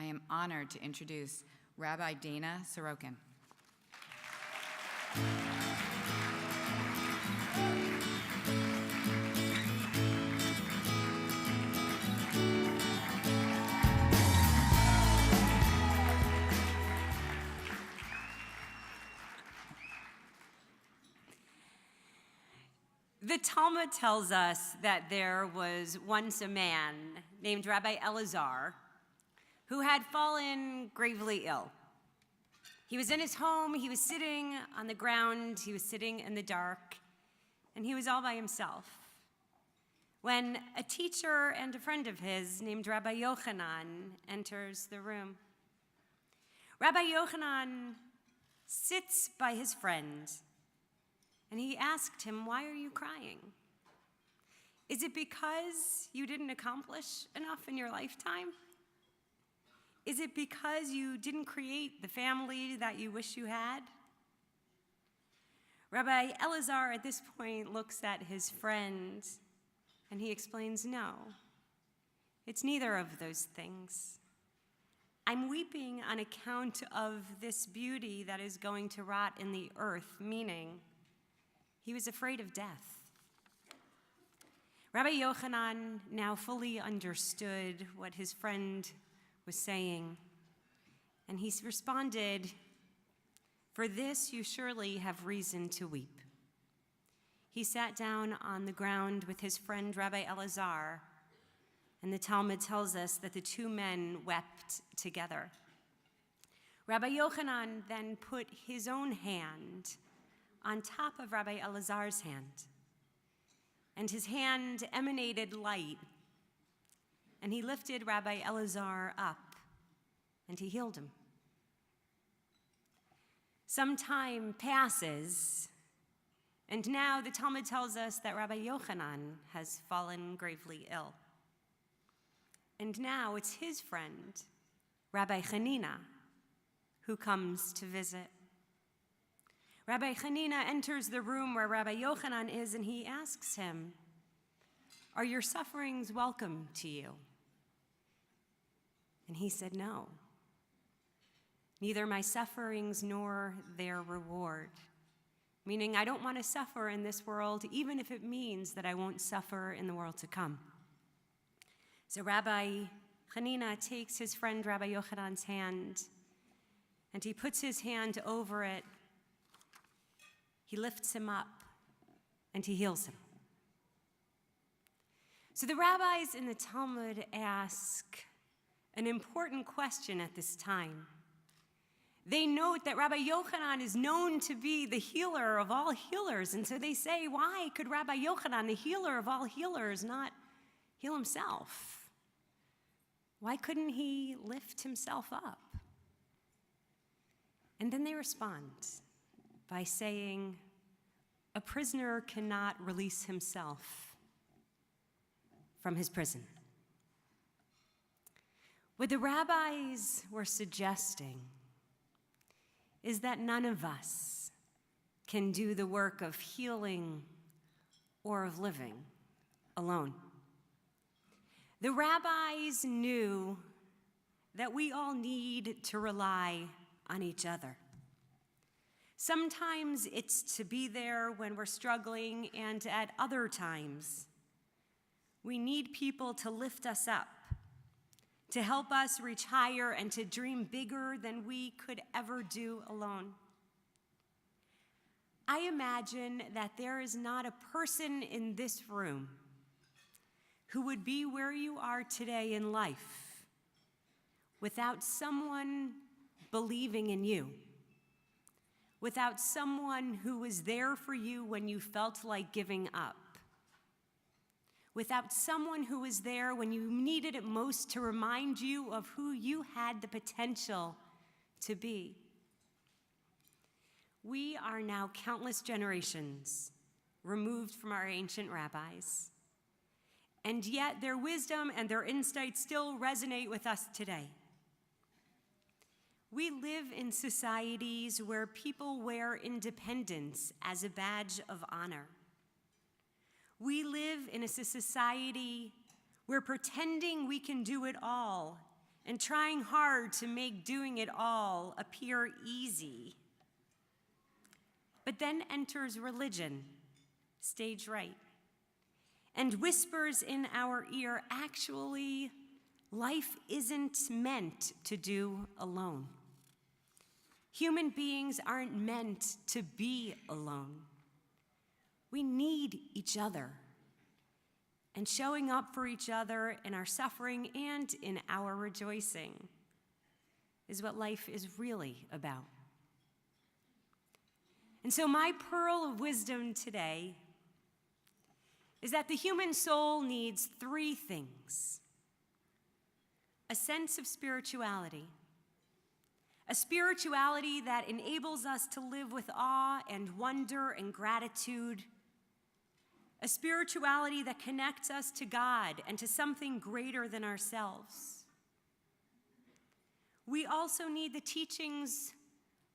I am honored to introduce Rabbi Dana Saroken. The Talmud tells us that there was once a man named Rabbi Elazar who had fallen gravely ill. He was in his home, he was sitting on the ground, he was sitting in the dark, and he was all by himself, when a teacher and a friend of his named Rabbi Yochanan enters the room. Rabbi Yochanan sits by his friend, and he asked him, "Why are you crying? Is it because you didn't accomplish enough in your lifetime? Is it because you didn't create the family that you wish you had?" Rabbi Elazar at this point looks at his friend and he explains, "No, it's neither of those things. I'm weeping on account of this beauty that is going to rot in the earth," meaning he was afraid of death. Rabbi Yochanan now fully understood what his friend was saying, and he responded, "For this you surely have reason to weep." He sat down on the ground with his friend Rabbi Elazar, and the Talmud tells us that the two men wept together. Rabbi Yochanan then put his own hand on top of Rabbi Elazar's hand, and his hand emanated light, and he lifted Rabbi Elazar up, and he healed him. Some time passes, and now the Talmud tells us that Rabbi Yochanan has fallen gravely ill. And now it's his friend, Rabbi Hanina, who comes to visit. Rabbi Hanina enters the room where Rabbi Yochanan is, and he asks him, "Are your sufferings welcome to you?" And he said, "No, neither my sufferings nor their reward," meaning I don't want to suffer in this world, even if it means that I won't suffer in the world to come. So Rabbi Hanina takes his friend Rabbi Yochanan's hand, and he puts his hand over it. He lifts him up, and he heals him. So the rabbis in the Talmud ask an important question at this time. They note that Rabbi Yochanan is known to be the healer of all healers, and so they say, why could Rabbi Yochanan, the healer of all healers, not heal himself? Why couldn't he lift himself up? And then they respond by saying, a prisoner cannot release himself from his prison. What the rabbis were suggesting is that none of us can do the work of healing or of living alone. The rabbis knew that we all need to rely on each other. Sometimes it's to be there when we're struggling, and at other times, we need people to lift us up, to help us reach higher and to dream bigger than we could ever do alone. I imagine that there is not a person in this room who would be where you are today in life without someone believing in you, without someone who was there for you when you felt like giving up, without someone who was there when you needed it most to remind you of who you had the potential to be. We are now countless generations removed from our ancient rabbis, and yet their wisdom and their insights still resonate with us today. We live in societies where people wear independence as a badge of honor. We live in a society where pretending we can do it all and trying hard to make doing it all appear easy. But then enters religion, stage right, and whispers in our ear, actually, life isn't meant to do alone. Human beings aren't meant to be alone. We need each other. And showing up for each other in our suffering and in our rejoicing is what life is really about. And so my pearl of wisdom today is that the human soul needs three things: a sense of spirituality, a spirituality that enables us to live with awe and wonder and gratitude, a spirituality that connects us to God and to something greater than ourselves. We also need the teachings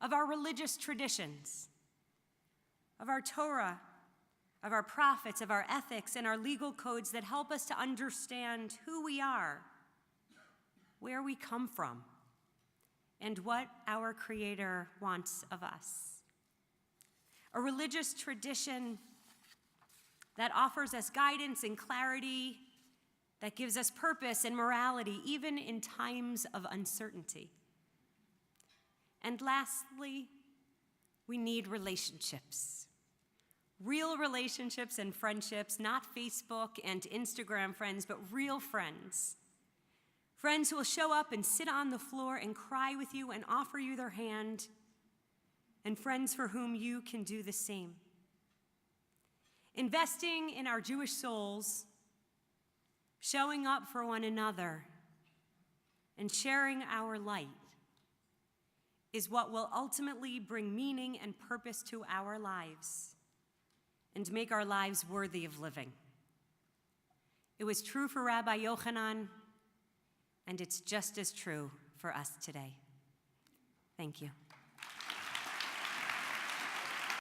of our religious traditions, of our Torah, of our prophets, of our ethics, and our legal codes that help us to understand who we are, where we come from, and what our Creator wants of us. A religious tradition that offers us guidance and clarity, that gives us purpose and morality, even in times of uncertainty. And lastly, we need relationships. Real relationships and friendships, not Facebook and Instagram friends, but real friends. Friends who will show up and sit on the floor and cry with you and offer you their hand, and friends for whom you can do the same. Investing in our Jewish souls, showing up for one another, and sharing our light is what will ultimately bring meaning and purpose to our lives and make our lives worthy of living. It was true for Rabbi Yochanan, and it's just as true for us today. Thank you.